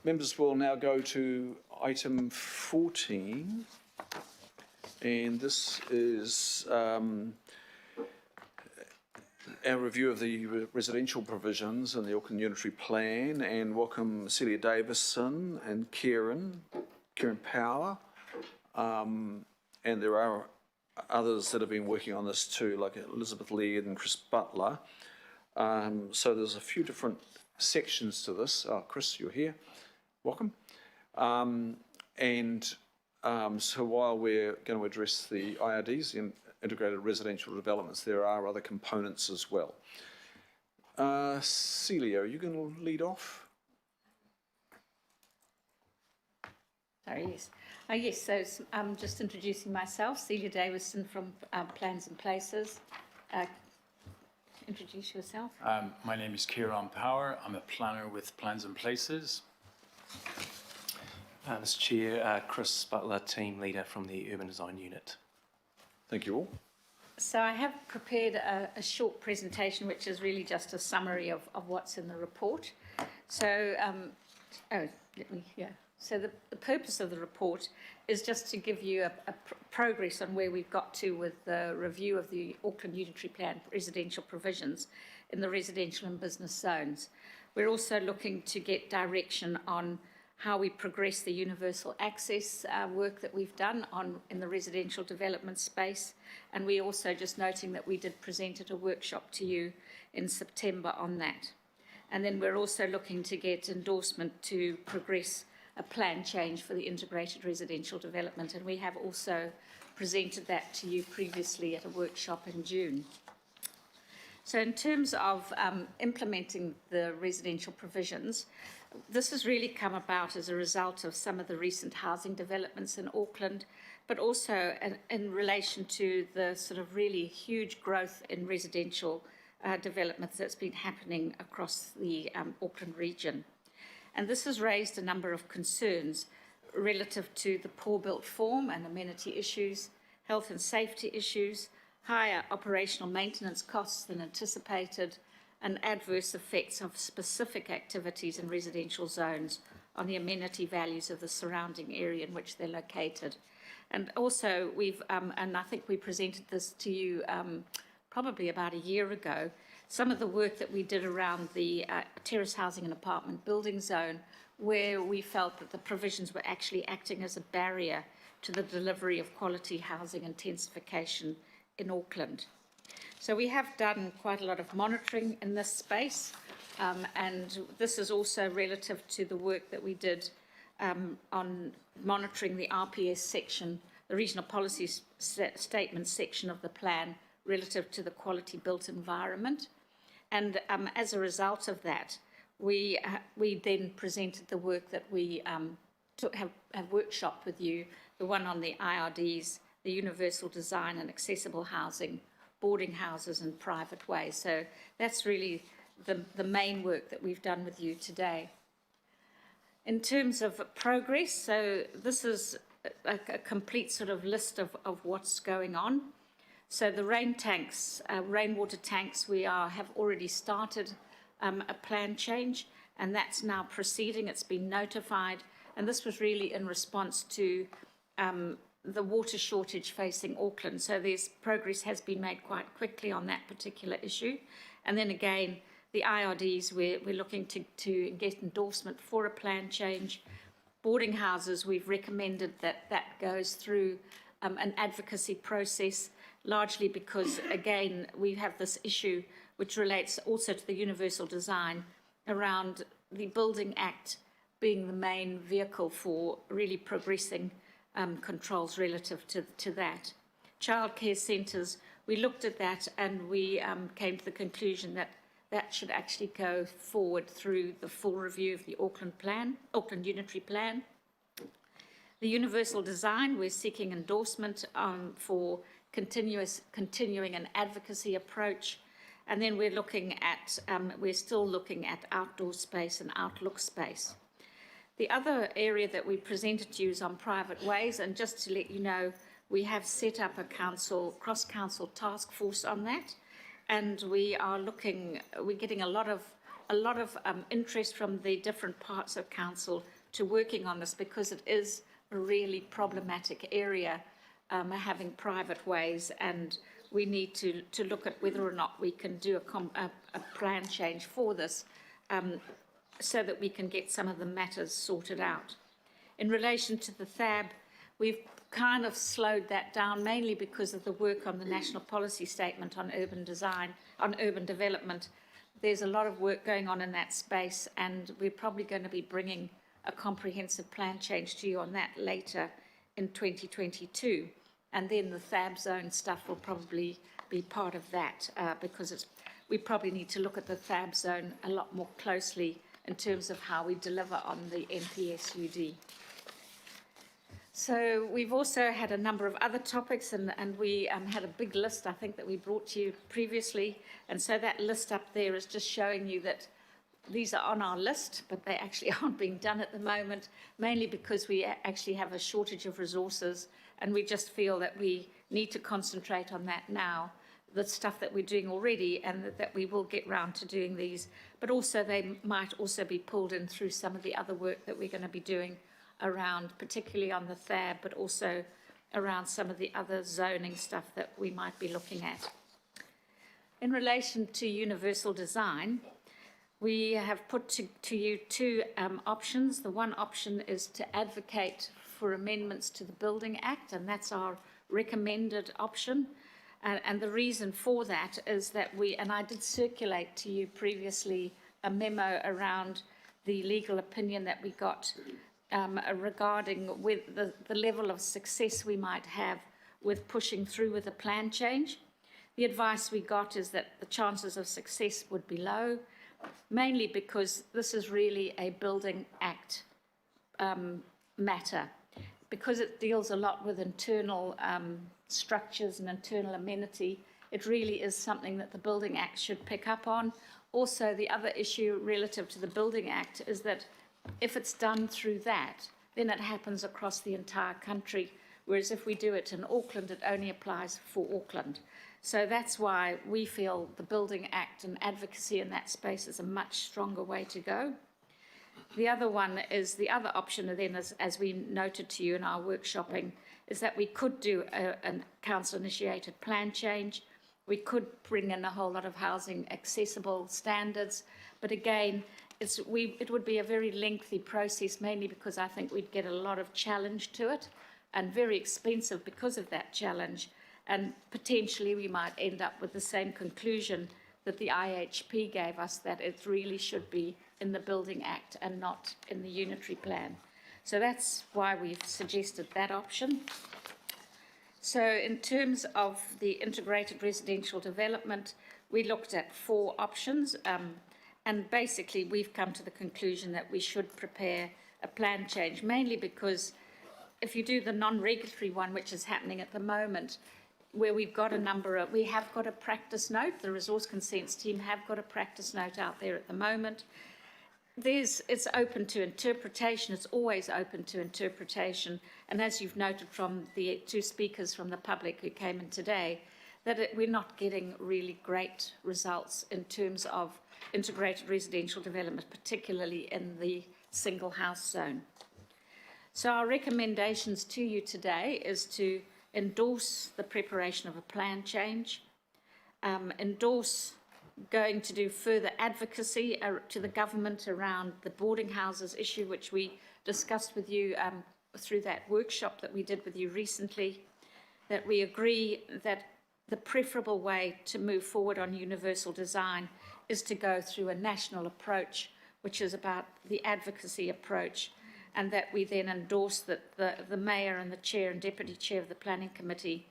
Members will now go to item 14, and this is our review of the residential provisions in the Auckland Unitary Plan, and welcome Celia Davison and Kieran Power, and there are others that have been working on this too, like Elizabeth Lee and Chris Butler. So there's a few different sections to this. Chris, you're here. Welcome. So while we're going to address the IRDs, the integrated residential developments, there are other components as well. Celia, are you going to lead off? Sorry, yes. Yes, so I'm just introducing myself, Celia Davison from Plans and Places. Introduce yourself. My name is Kieran Power. I'm a planner with Plans and Places. Mr. Chair, Chris Butler, team leader from the Urban Design Unit. Thank you all. So I have prepared a short presentation, which is really just a summary of what's in the report. So, So the purpose of the report is just to give you a progress on where we've got to with the review of the Auckland Unitary Plan residential provisions in the residential and business zones. We're also looking to get direction on how we progress the universal access work that we've done in the residential development space. And we're also just noting that we did present at a workshop to you in September on that. And then we're also looking to get endorsement to progress a plan change for the integrated residential development. And we have also presented that to you previously at a workshop in June. So in terms of implementing the residential provisions, this has really come about as a result of some of the recent housing developments in Auckland, but also in relation to the sort of really huge growth in residential developments that's been happening across the Auckland region. And this has raised a number of concerns relative to the poor built form and amenity issues, health and safety issues, higher operational maintenance costs than anticipated, and adverse effects of specific activities in residential zones on the amenity values of the surrounding area in which they're located. And also and I think we presented this to you probably about a year ago, some of the work that we did around the terrace housing and apartment building zone, where we felt that the provisions were actually acting as a barrier to the delivery of quality housing intensification in Auckland. So we have done quite a lot of monitoring in this space, and this is also relative to the work that we did on monitoring the RPS section, the Regional Policy Statement section of the plan relative to the quality built environment. And as a result of that, we then presented the work that we have workshopped with you, the one on the IRDs, the universal design and accessible housing, boarding houses and private ways. So that's really the main work that we've done with you today. In terms of progress, so this is a complete sort of list of what's going on. So the rainwater tanks, we have already started a plan change, and that's now proceeding. It's been notified, and this was really in response to the water shortage facing Auckland. So progress has been made quite quickly on that particular issue. And then again, the IRDs, we're looking to get endorsement for a plan change. Boarding houses, we've recommended that goes through an advocacy process, largely because, again, we have this issue which relates also to the universal design around the Building Act being the main vehicle for really progressing controls relative to that. Childcare centres, we looked at that and we came to the conclusion that that should actually go forward through the full review of the Auckland Unitary Plan. The universal design, we're seeking endorsement for continuing an advocacy approach. And then we're still looking at outdoor space and outlook space. The other area that we presented to you is on private ways, and just to let you know, we have set up a cross-council task force on that, and we're getting a lot of a lot of interest from the different parts of council to working on this, because it is a really problematic area, having private ways, and we need to look at whether or not we can do a plan change for this, so that we can get some of the matters sorted out. In relation to the THAB, we've kind of slowed that down, mainly because of the work on the National Policy Statement on urban design, on urban development. There's a lot of work going on in that space, and we're probably going to be bringing a comprehensive plan change to you on that later in 2022. And then the THAB zone stuff will probably be part of that, because we probably need to look at the THAB zone a lot more closely in terms of how we deliver on the NPSUD. So we've also had a number of other topics, and we had a big list, I think, that we brought to you previously. And so that list up there is just showing you that these are on our list, but they actually aren't being done at the moment, mainly because we actually have a shortage of resources, and we just feel that we need to concentrate on that now, the stuff that we're doing already, and that we will get round to doing these. But also they might also be pulled in through some of the other work that we're going to be doing around, particularly on the THAB, but also around some of the other zoning stuff that we might be looking at. In relation to universal design, we have put to you two options. The one option is to advocate for amendments to the Building Act, and that's our recommended option. And the reason for that is that and I did circulate to you previously a memo around the legal opinion that we got regarding with the level of success we might have with pushing through with a plan change. The advice we got is that the chances of success would be low, mainly because this is really a Building Act matter, because it deals a lot with internal structures and internal amenity. It really is something that the Building Act should pick up on. Also, the other issue relative to the Building Act is that if it's done through that, then it happens across the entire country, whereas if we do it in Auckland, it only applies for Auckland. So that's why we feel the Building Act and advocacy in that space is a much stronger way to go. The other one is, the other option then, as we noted to you in our workshopping, is that we could do a council-initiated plan change. We could bring in a whole lot of housing accessible standards, but again, it would be a very lengthy process, mainly because I think we'd get a lot of challenge to it, and very expensive because of that challenge. And potentially we might end up with the same conclusion that the IHP gave us, that it really should be in the Building Act and not in the Unitary Plan. So that's why we've suggested that option. So in terms of the integrated residential development, we looked at 4 options, and basically we've come to the conclusion that we should prepare a plan change, mainly because if you do the non-regulatory one, which is happening at the moment, where we have got a practice note, the resource consents team have got a practice note out there at the moment. It's open to interpretation, it's always open to interpretation, and as you've noted from the 2 speakers from the public who came in today, that we're not getting really great results in terms of integrated residential development, particularly in the single house zone. So our recommendations to you today is to endorse the preparation of a plan change, endorse going to do further advocacy to the government around the boarding houses issue, which we discussed with you through that workshop that we did with you recently, that we agree that the preferable way to move forward on universal design is to go through a national approach, which is about the advocacy approach, and that we then endorse that the Mayor and the Chair and Deputy Chair of the Planning Committee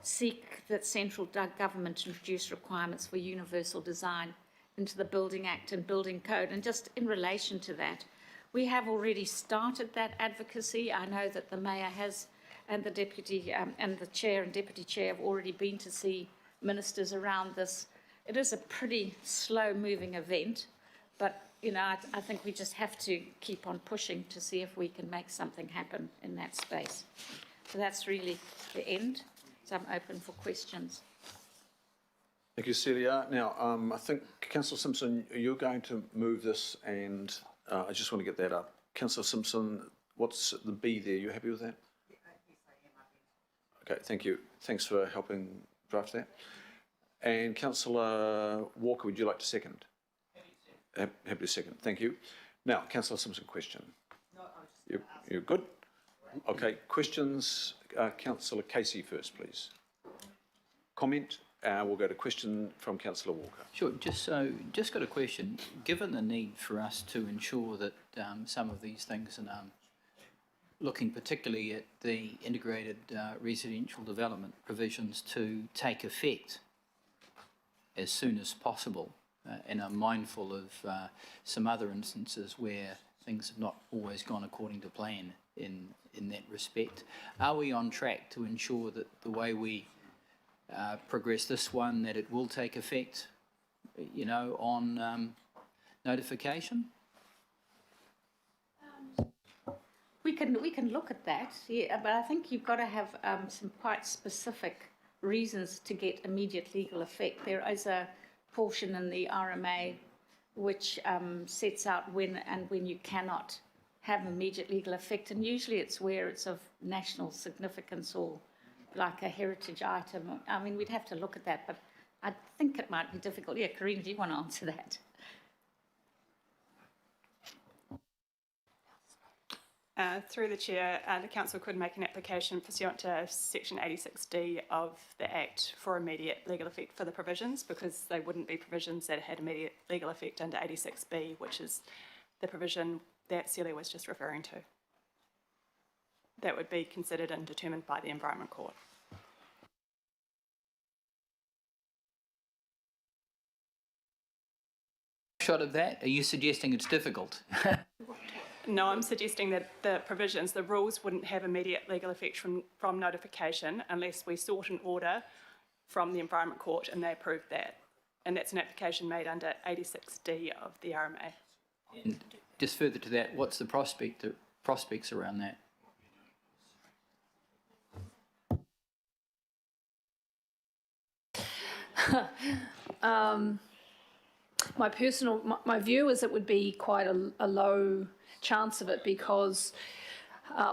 seek that central government introduce requirements for universal design into the Building Act and Building Code. And just in relation to that, we have already started that advocacy. I know that the Mayor has, and the Deputy and the Chair and Deputy Chair have already been to see ministers around this. It is a pretty slow-moving event, but you know, I think we just have to keep on pushing to see if we can make something happen in that space. So that's really the end. So I'm open for questions. Thank you, Celia. Now, I think, Councillor Simpson, you're going to move this, and I just want to get that up. Councillor Simpson, what's the B there? You happy with that? Okay, thank you. Thanks for helping draft that. And Councillor Walker, would you like to second? Happy to second. Thank you. Now, Councillor Simpson, question. No, you're good? Okay, questions. Councillor Casey first, please. Comment. We'll go to question from Councillor Walker. Sure. Just got a question. Given the need for us to ensure that some of these things, and looking particularly at the integrated residential development provisions to take effect as soon as possible, and I'm mindful of some other instances where things have not always gone according to plan in that respect, are we on track to ensure that the way we progress this one, that it will take effect, you know, on notification? We can look at that, yeah, but I think you've got to have some quite specific reasons to get immediate legal effect. There is a portion in the RMA which sets out when you cannot have immediate legal effect, and usually it's where it's of national significance or like a heritage item. I mean, we'd have to look at that, but I think it might be difficult. Yeah, Karina, do you want to answer that? Through the Chair, the Council could make an application pursuant to Section 86D of the Act for immediate legal effect for the provisions, because they wouldn't be provisions that had immediate legal effect under 86B, which is the provision that Celia was just referring to. That would be considered and determined by the Environment Court. Shot of that? Are you suggesting it's difficult? No, I'm suggesting that the provisions, the rules wouldn't have immediate legal effect from notification unless we sought an order from the Environment Court and they approved that. And that's an application made under 86D of the RMA. And just further to that, what's the prospects around that? My view is it would be quite a low chance of it, because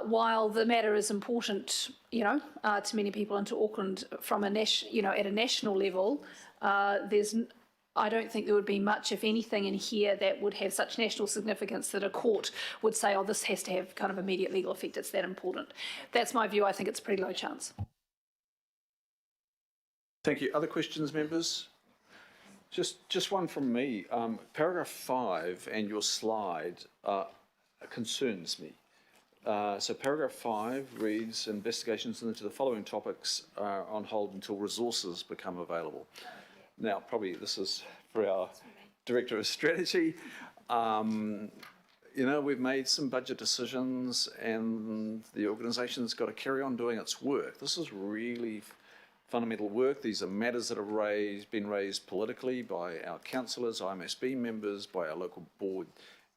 while the matter is important, you know, to many people and to Auckland from at a national level, I don't think there would be much, if anything, in here that would have such national significance that a court would say, oh, this has to have kind of immediate legal effect, it's that important. That's my view. I think it's a pretty low chance. Thank you. Other questions, members? Just one from me. Paragraph 5 and your slide concerns me. So paragraph 5 reads, investigations into the following topics are on hold until resources become available. Now, probably this is for our Director of Strategy. You know, we've made some budget decisions and the organisation's got to carry on doing its work. This is really fundamental work. These are matters that have been raised politically by our councillors, IMSB members, by our local board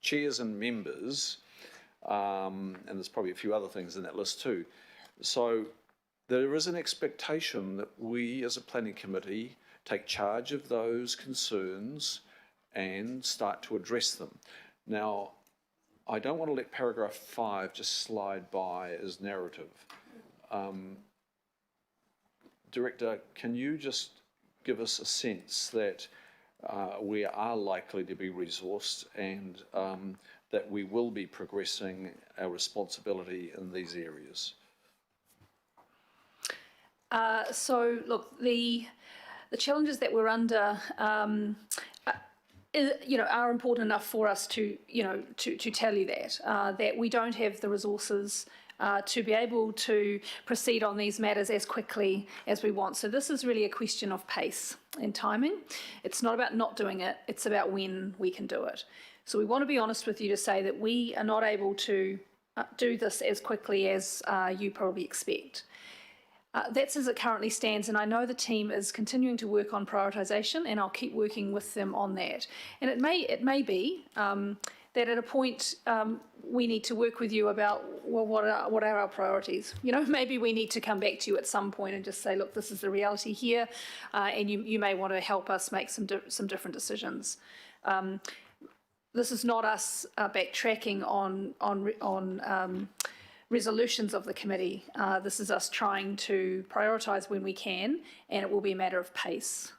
chairs and members, and there's probably a few other things in that list too. So there is an expectation that we as a planning committee take charge of those concerns and start to address them. Now, I don't want to let paragraph 5 just slide by as narrative. Director, can you just give us a sense that we are likely to be resourced and that we will be progressing our responsibility in these areas? So, look, the challenges that we're under, you know, are important enough for us to, you know, to tell you that we don't have the resources to be able to proceed on these matters as quickly as we want. So this is really a question of pace and timing. It's not about not doing it, it's about when we can do it. So we want to be honest with you to say that we are not able to do this as quickly as you probably expect. That's as it currently stands, and I know the team is continuing to work on prioritisation, and I'll keep working with them on that. And it may be that at a point we need to work with you about, well, what are our priorities? You know, maybe we need to come back to you at some point and just say, look, this is the reality here, and you may want to help us make some different decisions. This is not us backtracking on resolutions of the committee. This is us trying to prioritise when we can, and it will be a matter of pace.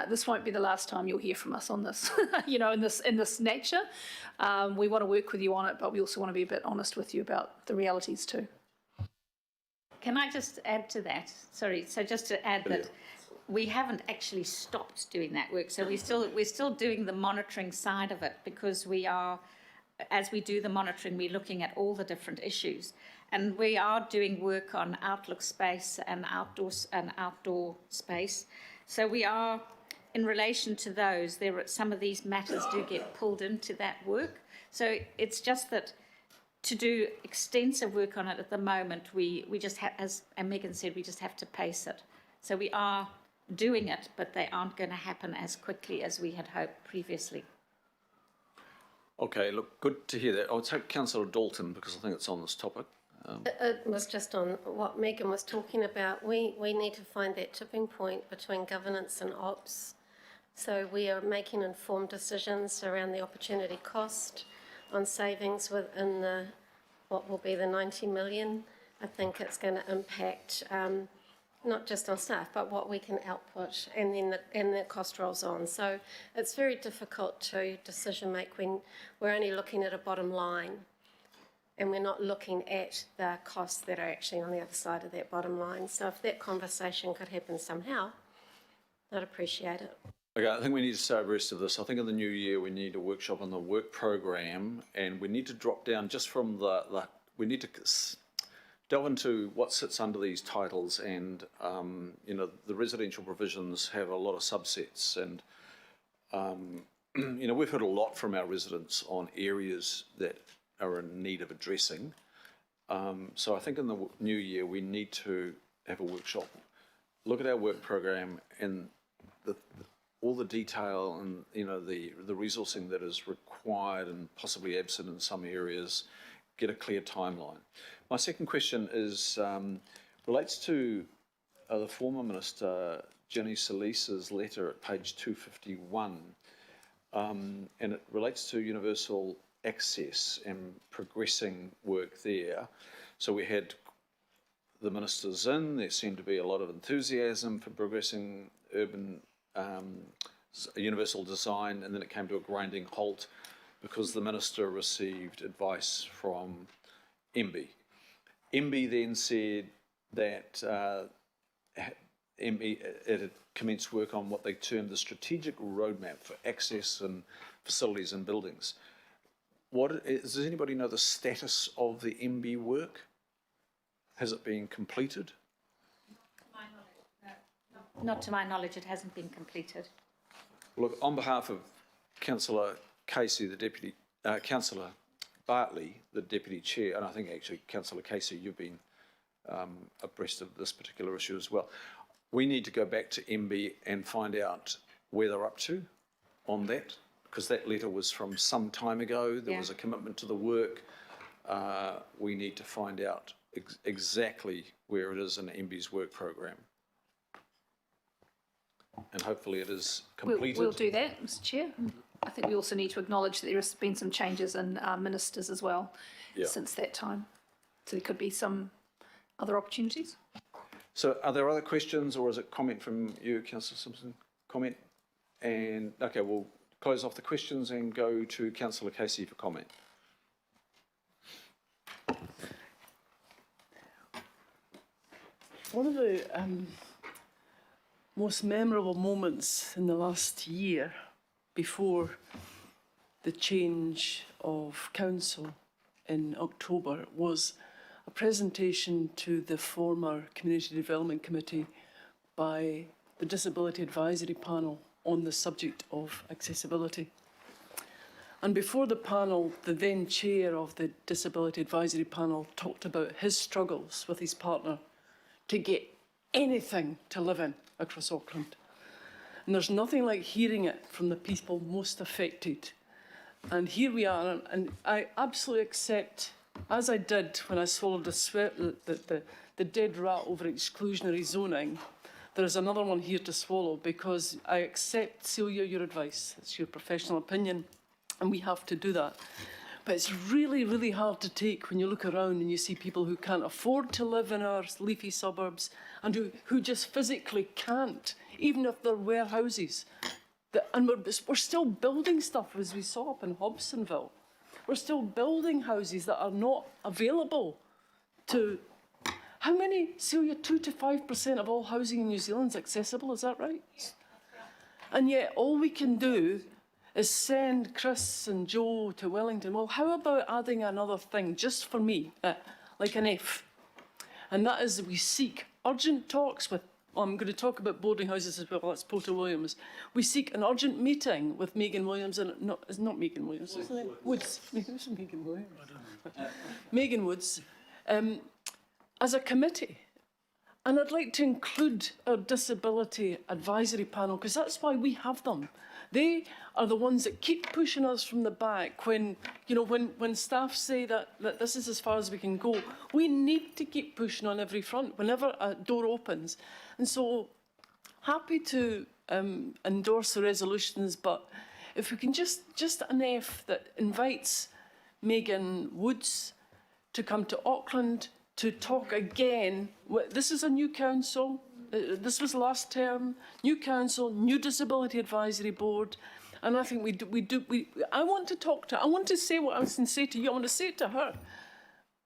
This won't be the last time you'll hear from us on this, you know, in this nature. We want to work with you on it, but we also want to be a bit honest with you about the realities too. Can I just add to that? Sorry, so just to add that we haven't actually stopped doing that work. So we're still doing the monitoring side of it, because we are, as we do the monitoring, we're looking at all the different issues. And we are doing work on outlook space and outdoor space. So we are, in relation to those, some of these matters do get pulled into that work. So it's just that to do extensive work on it at the moment, we just have, as Megan said, we just have to pace it. So we are doing it, but they aren't going to happen as quickly as we had hoped previously. Okay, look, good to hear that. I'll take Councillor Dalton because I think it's on this topic. It was just on what Megan was talking about. We need to find that tipping point between governance and ops. So we are making informed decisions around the opportunity cost on savings within what will be the 90 million. I think it's going to impact not just on staff, but what we can output, and then the cost rolls on. So it's very difficult to decision make when we're only looking at a bottom line, and we're not looking at the costs that are actually on the other side of that bottom line. So if that conversation could happen somehow, I'd appreciate it. Okay, I think we need to stay abreast of this. I think in the new year we need a workshop on the work program, and we need to drop down just from we need to delve into what sits under these titles, and you know, the residential provisions have a lot of subsets, and you know, we've heard a lot from our residents on areas that are in need of addressing. So I think in the new year we need to have a workshop, look at our work program and all the detail and, you know, the resourcing that is required and possibly absent in some areas, get a clear timeline. My second question is relates to the former Minister Ginny Solis's letter at page 251, and it relates to universal access and progressing work there. So we had the ministers in, there seemed to be a lot of enthusiasm for progressing urban universal design, and then it came to a grinding halt because the minister received advice from MB. MB then said that it had commenced work on what they termed the strategic roadmap for access and facilities and buildings. Does anybody know the status of the MB work? Has it been completed? Not to my knowledge, it hasn't been completed. Look, on behalf of Councillor Casey, the Deputy, Councillor Bartley, the Deputy Chair, and I think actually Councillor Casey, you've been abreast of this particular issue as well. We need to go back to MB and find out where they're up to on that, because that letter was from some time ago. There was a commitment to the work. We need to find out exactly where it is in MB's work program. And hopefully it is completed. We'll do that, Mr. Chair. I think we also need to acknowledge that there has been some changes in ministers as well since that time. So there could be some other opportunities. So are there other questions, or is it comment from you, Councillor Simpson? Comment? And okay, we'll close off the questions and go to Councillor Casey for comment. One of the most memorable moments in the last year before the change of council in October was a presentation to the former Community Development Committee by the Disability Advisory Panel on the subject of accessibility. And before the panel, the then chair of the Disability Advisory Panel talked about his struggles with his partner to get anything to live in across Auckland. And there's nothing like hearing it from the people most affected And here we are, and I absolutely accept, as I did when I swallowed the dead rat over exclusionary zoning, there is another one here to swallow, because I accept, Celia, your advice. It's your professional opinion, and we have to do that. But it's really, really hard to take when you look around and you see people who can't afford to live in our leafy suburbs and who just physically can't, even if there were houses. And we're still building stuff, as we saw up in Hobsonville. We're still building houses that are not available to... How many, Celia, 2 to 5% of all housing in New Zealand is accessible, is that right? And yet all we can do is send Chris and Joe to Wellington. Well, how about adding another thing, just for me, like an F? And that is we seek urgent talks with, I'm going to talk about boarding houses as well, that's Porter Williams. We seek an urgent meeting with Megan Williams, and it's not Megan Williams, isn't it? Woods. Who's Megan Williams? Megan Woods, as a committee. And I'd like to include our disability advisory panel, because that's why we have them. They are the ones that keep pushing us from the back when, you know, when staff say that this is as far as we can go. We need to keep pushing on every front whenever a door opens. And so, happy to endorse the resolutions, but if we can just an F that invites Megan Woods to come to Auckland to talk again. This is a new council. This was last term. New council, new disability advisory board, and I think I want to talk to her. I want to say what I was going to say to you. I want to say it to her.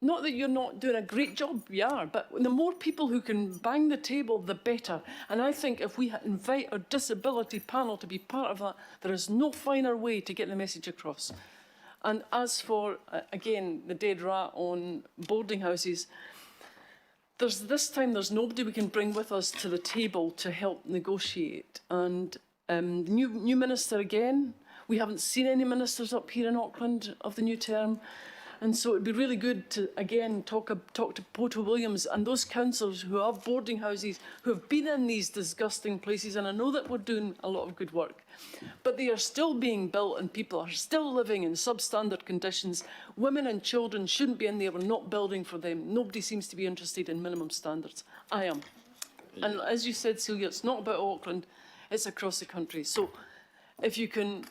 Not that you're not doing a great job, we are, but the more people who can bang the table, the better. And I think if we invite our disability panel to be part of that, there is no finer way to get the message across. And as for, again, the dead rat on boarding houses, this time there's nobody we can bring with us to the table to help negotiate. And new minister again, we haven't seen any ministers up here in Auckland of the new term. And so it'd be really good to, again, talk to Porter Williams and those councillors who have boarding houses, who have been in these disgusting places, and I know that we're doing a lot of good work, but they are still being built and people are still living in substandard conditions. Women and children shouldn't be in there. We're not building for them. Nobody seems to be interested in minimum standards. I am. And as you said, Celia, it's not about Auckland, it's across the country. So if you can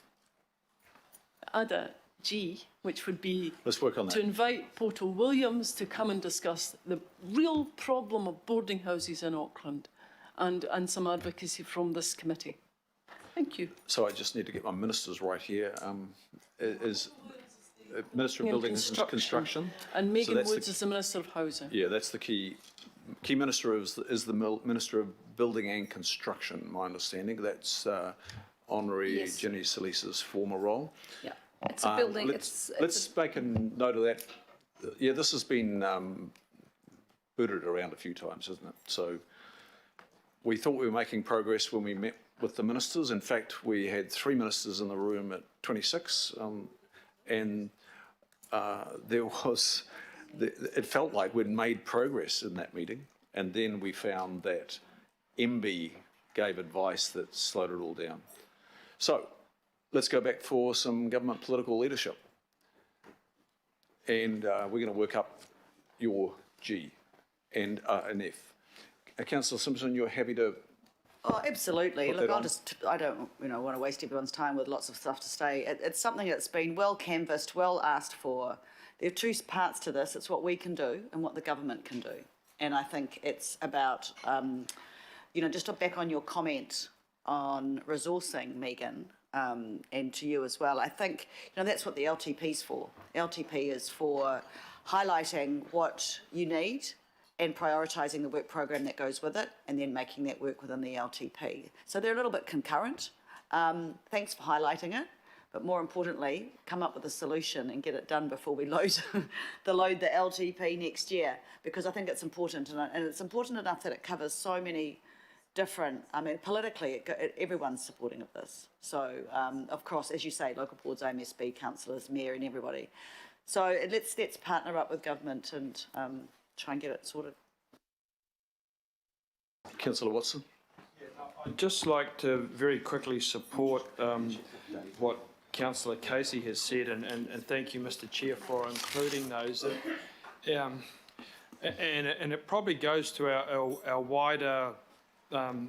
add a G, which would be Let's work on that. to invite Porter Williams to come and discuss the real problem of boarding houses in Auckland and some advocacy from this committee. Thank you. So I just need to get my ministers right here. Is Minister of Building and Construction. And Megan that's Woods is the Minister of Housing. Yeah, that's the key minister is the Minister of Building and Construction, my understanding. That's Honorary Yes. Jenny Salisa's former role. Yeah, it's a building. Let's make a note of that. Yeah, this has been booted around a few times, hasn't it? So we thought we were making progress when we met with the ministers. In fact, we had 3 ministers in the room at 26, and there was, it felt like we'd made progress in that meeting, and then we found that MB gave advice that slowed it all down. So let's go back for some government political leadership. And we're going to work up your G and an F. Councillor Simpson, you're happy to... Oh, absolutely. Put Look, that on. I don't, want to waste everyone's time with lots of stuff to say. It's something that's been well canvassed, well asked for. There are 2 parts to this. It's what we can do and what the government can do. And I think it's about, just back on your comment on resourcing, Megan, and to you as well. I think, that's what the LTP's for. LTP is for highlighting what you need and prioritising the work program that goes with it, and then making that work within the LTP. So they're a little bit concurrent. Thanks for highlighting it, but more importantly, come up with a solution and get it done before we load the LTP next year, because I think it's important, and it's important enough that it covers so many different, politically, everyone's supporting of this. So, of course, as you say, local boards, OMSB, councillors, mayor and everybody. So let's partner up with government and try and get it sorted. Councillor Watson? I'd just like to very quickly support what Councillor Casey has said, and thank you, Mr Chair, for including those. And it probably goes to our wider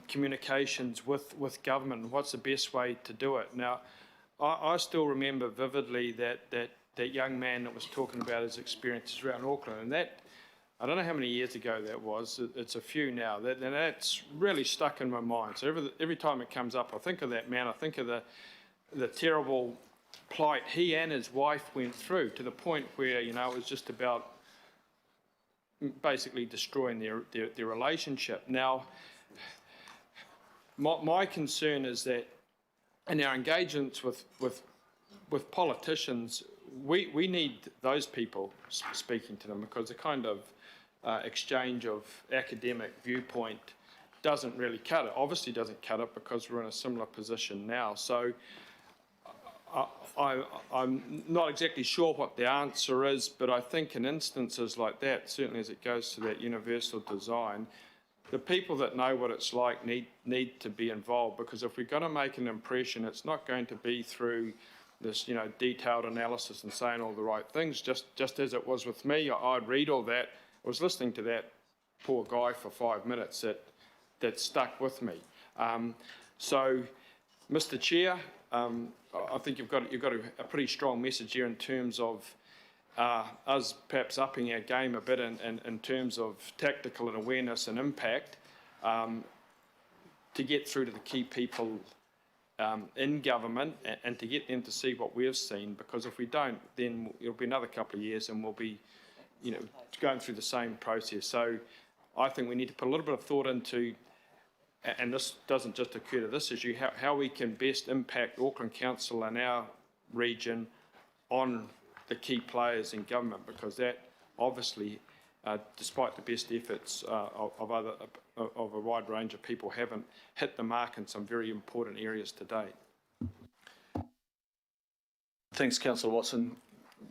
communications with government and what's the best way to do it. Now, I still remember vividly that young man that was talking about his experiences around Auckland, and that, I don't know how many years ago that was, it's a few now, and that's really stuck in my mind. So every time it comes up, I think of that man, I think of the terrible plight he and his wife went through, to the point where, you know, it was just about basically destroying their relationship. Now, my concern is that in our engagements with politicians, we need those people speaking to them, because the kind of exchange of academic viewpoint doesn't really cut it. Obviously doesn't cut it, because we're in a similar position now. So I'm not exactly sure what the answer is, but I think in instances like that, certainly as it goes to that universal design, the people that know what it's like need to be involved, because if we're going to make an impression, it's not going to be through this, you know, detailed analysis and saying all the right things. Just as it was with me, I'd read all that. I was listening to that poor guy for 5 minutes that stuck with me. So, Mr Chair, I think you've got a pretty strong message here in terms of us perhaps upping our game a bit in terms of tactical and awareness and impact to get through to the key people in government and to get them to see what we've seen, because if we don't, then it'll be another couple of years and we'll be, you know, going through the same process. So I think we need to put a little bit of thought into, and this doesn't just occur to this issue, how we can best impact Auckland Council and our region on the key players in government, because that obviously, despite the best efforts of a wide range of people, haven't hit the mark in some very important areas to date. Thanks, Councillor Watson.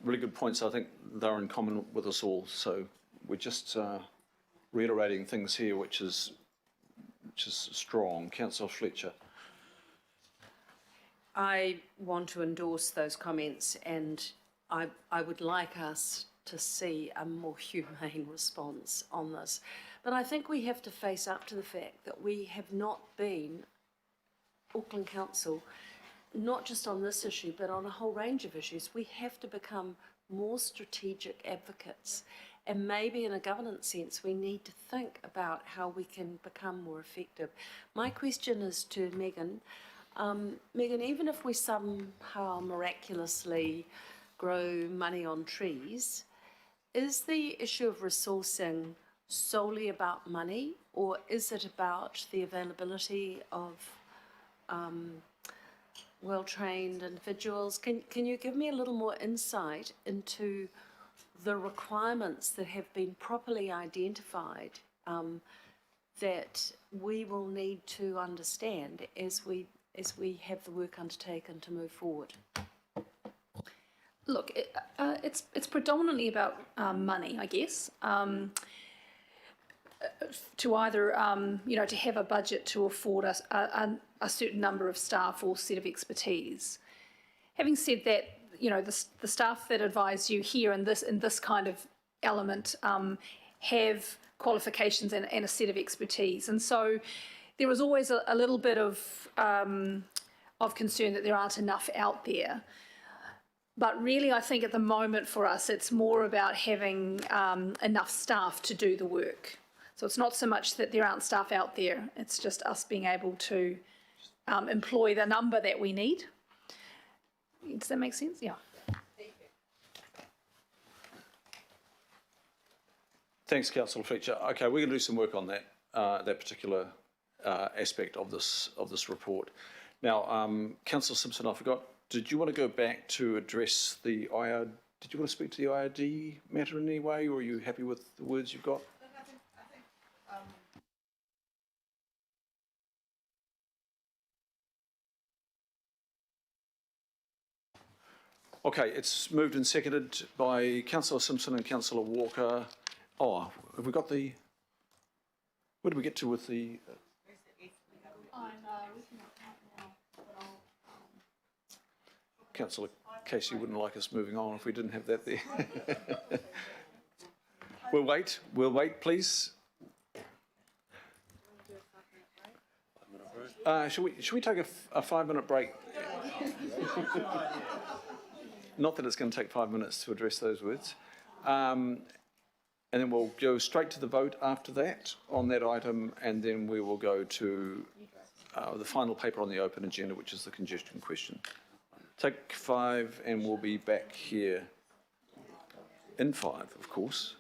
Really good points. I think they're in common with us all. So we're just reiterating things here, which is strong. Councillor Fletcher. I want to endorse those comments, and I would like us to see a more humane response on this. But I think we have to face up to the fact that we have not been, Auckland Council, not just on this issue, but on a whole range of issues. We have to become more strategic advocates. And maybe in a governance sense, we need to think about how we can become more effective. My question is to Megan. Megan, even if we somehow miraculously grow money on trees, is the issue of resourcing solely about money, or is it about the availability of well-trained individuals? Can you give me a little more insight into the requirements that have been properly identified that we will need to understand as we have the work undertaken to move forward? Look, it's predominantly about money, I guess. To either, you know, to have a budget to afford us a certain number of staff or set of expertise. Having said that, you know, the staff that advise you here in this kind of element have qualifications and a set of expertise, and so there is always a little bit of concern that there aren't enough out there. But really, I think at the moment for us, it's more about having enough staff to do the work. So it's not so much that there aren't staff out there, it's just us being able to employ the number that we need. Does that make sense? Yeah. Thanks, Councillor Fletcher. Okay, we're going to do some work on that that particular aspect of this report. Now, Councillor Simpson, I forgot. Did you want to go back to address the IRD? Did you want to speak to the IRD matter in any way, or are you happy with the words you've got? Okay, it's moved and seconded by Councillor Simpson and Councillor Walker. Oh, have we got the... Where did we get to with the... Councillor Casey wouldn't like us moving on if we didn't have that there. We'll wait, please. Should we take a 5-minute break? Not that it's going to take 5 minutes to address those words. And then we'll go straight to the vote after that on that item, and then we will go to the final paper on the open agenda, which is the congestion question. Take 5, and we'll be back here in 5, of course.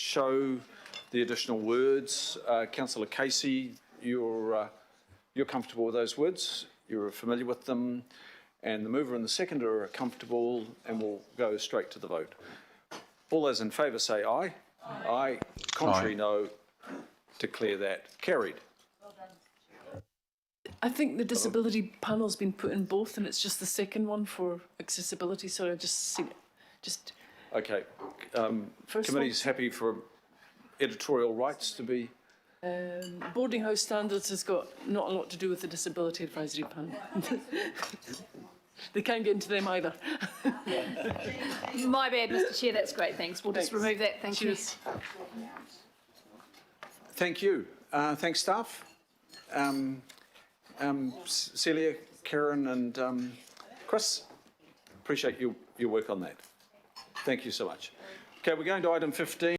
show the additional words. Councillor Casey, you're comfortable with those words? You're familiar with them? And the mover and the seconder are comfortable, and we'll go straight to the vote. All those in favour say aye. Aye. Contrary, no. Declare that carried. I think the disability panel's been put in both, and it's just the second one for accessibility. So I just seen it. Just Okay. First Committee's happy for editorial rights to be. boarding house standards has got not a lot to do with the disability advisory panel. They can't get into them either. My bad, Mr Chair, that's great, thanks. We'll just remove that, thank you. Cheers. Thank you. Thanks, staff. Celia, Karen, and Chris, appreciate your work on that. Thank you so much. Okay, we're going to item 15.